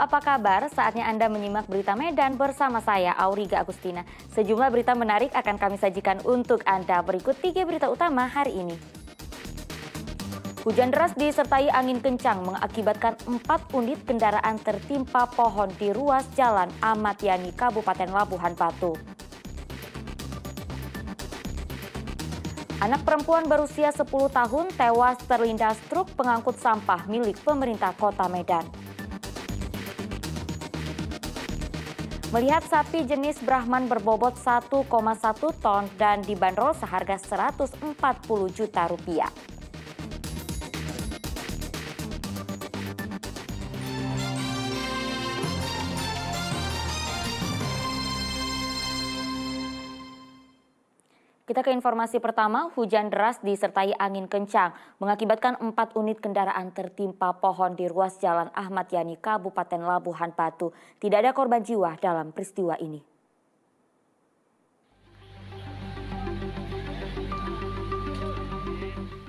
apa kabar? Saatnya Anda menyimak berita Medan bersama saya, Auriga Agustina. Sejumlah berita menarik akan kami sajikan untuk Anda. Berikut 3 berita utama hari ini. Hujan deras disertai angin kencang mengakibatkan 4 unit kendaraan tertimpa pohon di ruas Jalan Ahmad Yani, Kabupaten Labuhan Batu. Anak perempuan berusia 10 tahun tewas terlindas truk pengangkut sampah milik pemerintah Kota Medan. Melihat sapi jenis Brahman berbobot 1,1 ton dan dibanderol seharga 140 juta rupiah. Kita ke informasi pertama, hujan deras disertai angin kencang mengakibatkan 4 unit kendaraan tertimpa pohon di ruas Jalan Ahmad Yani, Kabupaten Labuhan Batu. Tidak ada korban jiwa dalam peristiwa ini.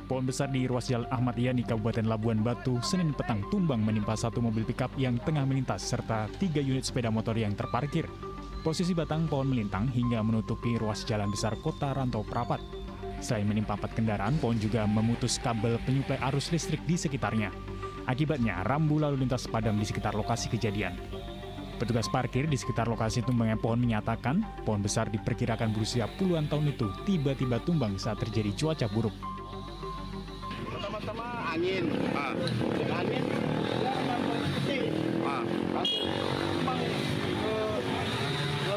Pohon besar di ruas Jalan Ahmad Yani, Kabupaten Labuhan Batu, Senin petang tumbang menimpa 1 mobil pickup yang tengah melintas serta 3 unit sepeda motor yang terparkir. Posisi batang pohon melintang hingga menutupi ruas jalan besar Kota Rantau Prapat. Selain menimpa 4 kendaraan, pohon juga memutus kabel penyuplai arus listrik di sekitarnya. Akibatnya, rambu lalu lintas padam di sekitar lokasi kejadian. Petugas parkir di sekitar lokasi tumbangnya pohon menyatakan, pohon besar diperkirakan berusia puluhan tahun itu tiba-tiba tumbang saat terjadi cuaca buruk. Pertama-tama angin, angin,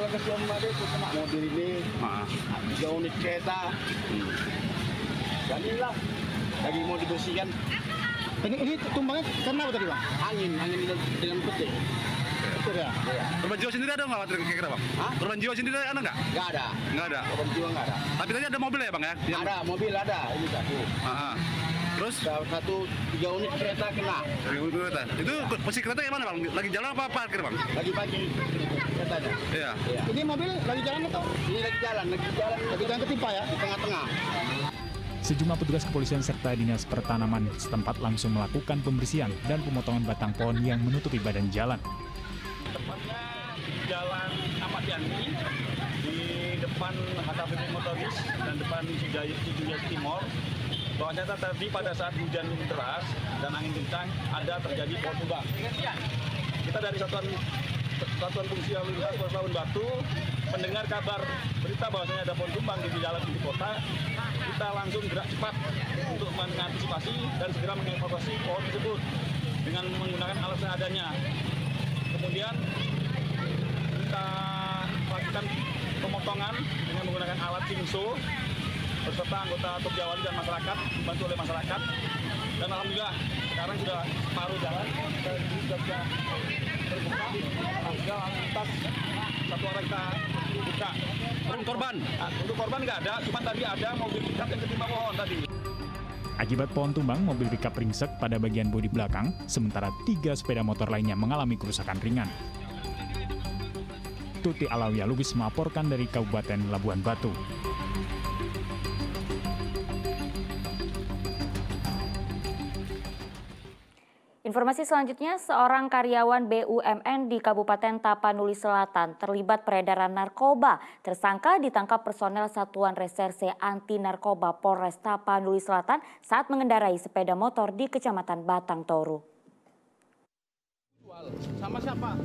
kesian banget itu kena mobil ini, 3 unit kereta, jadilah lagi mau dibersihkan. Ini tumbangnya karena apa tadi bang? Angin dengan peti. Betul ya? Korban jiwa sendiri ada nggak kira-kira bang? Korban jiwa sendiri ada nggak? Nggak ada. Nggak ada. Korban jiwa nggak ada. Tapi tadi ada mobil ya bang ya? Ada mobil ada, ini satu. Terus? Satu 3 unit kereta kena. 3 unit kereta. Itu posisi kereta yang mana bang? Lagi jalan apa parkir bang? Lagi parkir keretanya. Iya. Ini mobil lagi jalan atau? Ini lagi jalan ketimpa ya? di tengah-tengah. Sejumlah petugas kepolisian serta dinas pertanaman setempat langsung melakukan pembersihan dan pemotongan batang pohon yang menutupi badan jalan. Tepatnya di Jalan Ahmad Yani, di depan HKBP Motoris dan depan Cijayas Timur. Bahwasanya tadi pada saat hujan deras dan angin kencang ada terjadi pohon tumbang. Kita dari Satuan Fungsi Lalu Lintas Polres Labuhan Batu mendengar kabar berita bahwasanya ada pohon tumbang di jalan ibu kota. Kita langsung gerak cepat untuk mengantisipasi dan segera mengevakuasi pohon tersebut dengan menggunakan alat seadanya. Kemudian kita lakukan pemotongan dengan menggunakan alat pinso beserta anggota Tokjawali dan masyarakat, dibantu oleh masyarakat. Dan alhamdulillah sekarang sudah separuh jalan sudah bisa terbuka, sehingga lintas satu arah kita buka. Korban? Untuk korban nggak ada, cuma tadi ada mobil pickup yang ketimpa pohon tadi. Akibat pohon tumbang, mobil pickup ringsek pada bagian bodi belakang, sementara 3 sepeda motor lainnya mengalami kerusakan ringan. Tuti Alawiyah Lubis melaporkan dari Kabupaten Labuhan Batu. Informasi selanjutnya, seorang karyawan BUMN di Kabupaten Tapanuli Selatan terlibat peredaran narkoba. Tersangka ditangkap personel Satuan Reserse Anti Narkoba Polres Tapanuli Selatan saat mengendarai sepeda motor di Kecamatan Batang Toru. Sama siapa?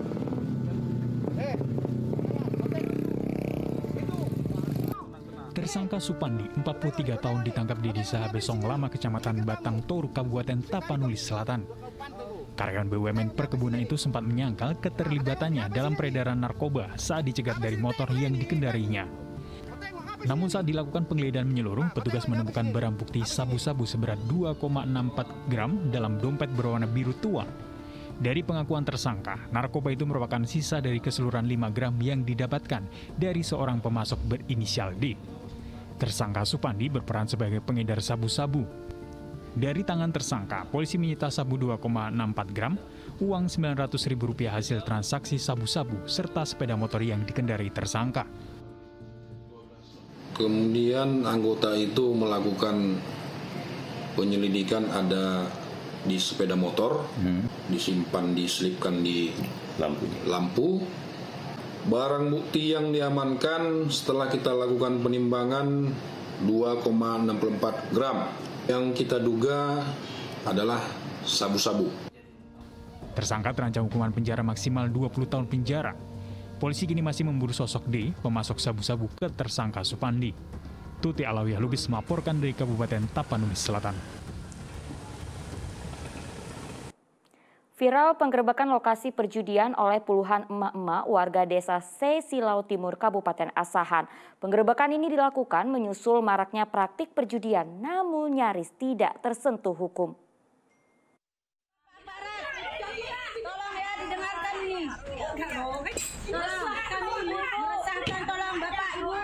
Tersangka Supandi, 43 tahun ditangkap di Desa Besong Lama, Kecamatan Batang Toru, Kabupaten Tapanuli Selatan. Karyawan BUMN perkebunan itu sempat menyangkal keterlibatannya dalam peredaran narkoba saat dicegat dari motor yang dikendarinya. Namun saat dilakukan penggeledahan menyeluruh, petugas menemukan barang bukti sabu-sabu seberat 2,64 gram dalam dompet berwarna biru tua. Dari pengakuan tersangka, narkoba itu merupakan sisa dari keseluruhan 5 gram yang didapatkan dari seorang pemasok berinisial D. Tersangka Supandi berperan sebagai pengedar sabu-sabu. Dari tangan tersangka, polisi menyita sabu 2,64 gram, uang Rp900.000 hasil transaksi sabu-sabu, serta sepeda motor yang dikendarai tersangka. Kemudian anggota itu melakukan penyelidikan ada di sepeda motor, disimpan, diselipkan di lampu. Barang bukti yang diamankan setelah kita lakukan penimbangan 2,64 gram yang kita duga adalah sabu-sabu. Tersangka terancam hukuman penjara maksimal 20 tahun penjara. Polisi kini masih memburu sosok D, pemasok sabu-sabu ke tersangka Supandi. Tuti Alawiyah Lubis melaporkan dari Kabupaten Tapanuli Selatan. Viral penggerebekan lokasi perjudian oleh puluhan emak-emak warga desa C. Silau Timur, Kabupaten Asahan. Penggerebekan ini dilakukan menyusul maraknya praktik perjudian, namun nyaris tidak tersentuh hukum. Tolong ya, didengarkan nih. Tolong Bapak Ibu.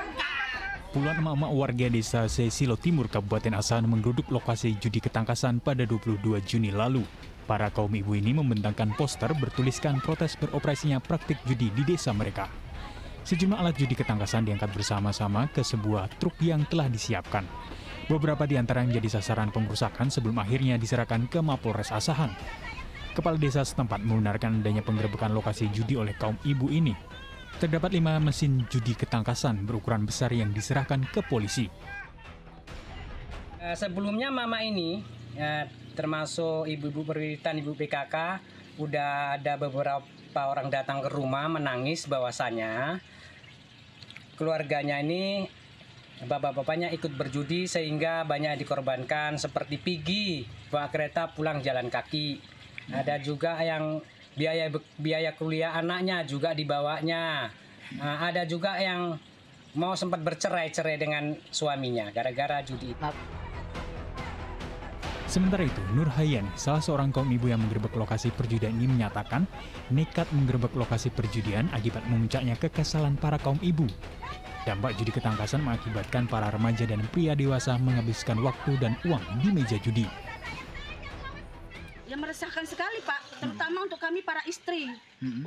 Puluhan emak-emak warga desa C. Silau Timur, Kabupaten Asahan menggeruduk lokasi judi ketangkasan pada 22 Juni lalu. Para kaum ibu ini membentangkan poster bertuliskan protes beroperasinya praktik judi di desa mereka. Sejumlah alat judi ketangkasan diangkat bersama-sama ke sebuah truk yang telah disiapkan. Beberapa di antara yang menjadi sasaran pengrusakan sebelum akhirnya diserahkan ke Mapolres Asahan. Kepala desa setempat membenarkan adanya penggerebekan lokasi judi oleh kaum ibu ini. Terdapat 5 mesin judi ketangkasan berukuran besar yang diserahkan ke polisi. Sebelumnya mama ini, termasuk ibu-ibu perwiritan, ibu PKK, udah ada beberapa orang datang ke rumah menangis bahwasannya keluarganya ini, bapak-bapaknya ikut berjudi sehingga banyak dikorbankan seperti Pigi, bawa kereta pulang jalan kaki. Ada juga yang biaya kuliah anaknya juga dibawanya. Ada juga yang mau sempat bercerai-cerai dengan suaminya gara-gara judi. Sementara itu, Nur Hayani, salah seorang kaum ibu yang menggerebek lokasi perjudian ini menyatakan nekat menggerebek lokasi perjudian akibat memuncaknya kekesalan para kaum ibu. Dampak judi ketangkasan mengakibatkan para remaja dan pria dewasa menghabiskan waktu dan uang di meja judi. Ya meresahkan sekali Pak, terutama untuk kami para istri,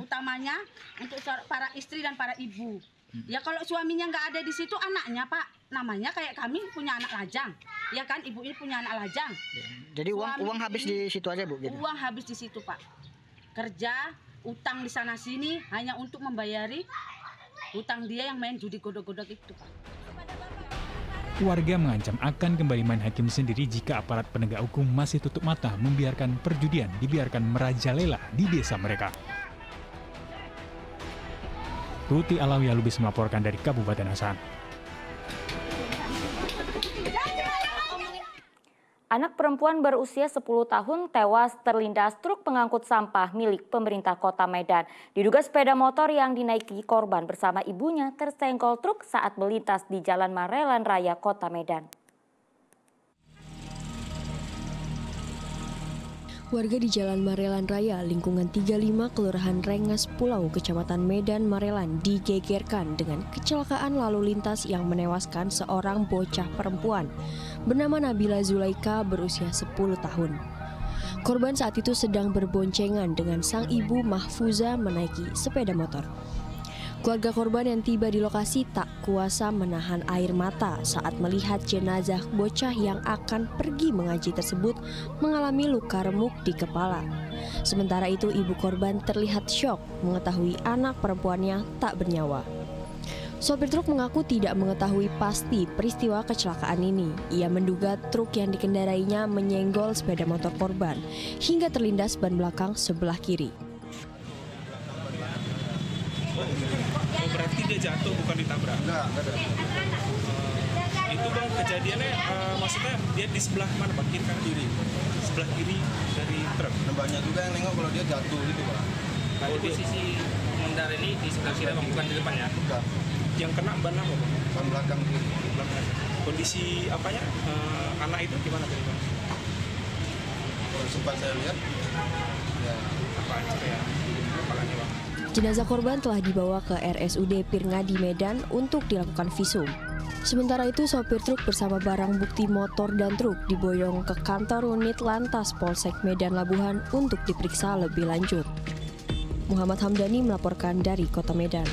utamanya untuk para istri dan para ibu. Ya kalau suaminya nggak ada di situ, anaknya Pak, namanya kayak kami punya anak lajang, ya kan, ibu ini punya anak lajang. Jadi uang habis di situ aja Bu? Gitu. Uang habis di situ Pak, kerja, utang di sana sini hanya untuk membayari utang dia yang main judi godok-godok itu Pak. Warga mengancam akan kembali main hakim sendiri jika aparat penegak hukum masih tutup mata membiarkan perjudian dibiarkan merajalela di desa mereka. Tuti Alawiyah Lubis melaporkan dari Kabupaten Asahan. Anak perempuan berusia 10 tahun tewas terlindas truk pengangkut sampah milik pemerintah Kota Medan. Diduga sepeda motor yang dinaiki korban bersama ibunya tersenggol truk saat melintas di Jalan Marelan Raya, Kota Medan. Warga di Jalan Marelan Raya, lingkungan 35, Kelurahan Rengas Pulau, Kecamatan Medan, Marelan, digegerkan dengan kecelakaan lalu lintas yang menewaskan seorang bocah perempuan bernama Nabila Zulaika berusia 10 tahun. Korban saat itu sedang berboncengan dengan sang ibu Mahfuza menaiki sepeda motor. Keluarga korban yang tiba di lokasi tak kuasa menahan air mata saat melihat jenazah bocah yang akan pergi mengaji tersebut mengalami luka remuk di kepala. Sementara itu ibu korban terlihat syok mengetahui anak perempuannya tak bernyawa. Sopir truk mengaku tidak mengetahui pasti peristiwa kecelakaan ini. Ia menduga truk yang dikendarainya menyenggol sepeda motor korban hingga terlindas ban belakang sebelah kiri. Berarti dia jatuh bukan ditabrak? Enggak ada. Itu Bang kejadiannya maksudnya dia di sebelah mana Pak? Kiri kan? Kiri. Sebelah kiri dari truk. Nah, banyak juga yang nengok kalau dia jatuh gitu Pak. Kalau di sisi pengendara ini di sebelah kiri bukan di depan ya? Enggak. Yang kena ban apa Bang? Ban belakang kiri. Belakang. Kondisi apanya? Anak itu gimana tadi Bang? Kalau sempat saya lihat ya apa aja ya? Kepalanya Bang. Jenazah korban telah dibawa ke RSUD Pirngadi Medan untuk dilakukan visum. Sementara itu, sopir truk bersama barang bukti motor dan truk diboyong ke kantor unit Lantas Polsek Medan Labuhan untuk diperiksa lebih lanjut. Muhammad Hamdani melaporkan dari Kota Medan.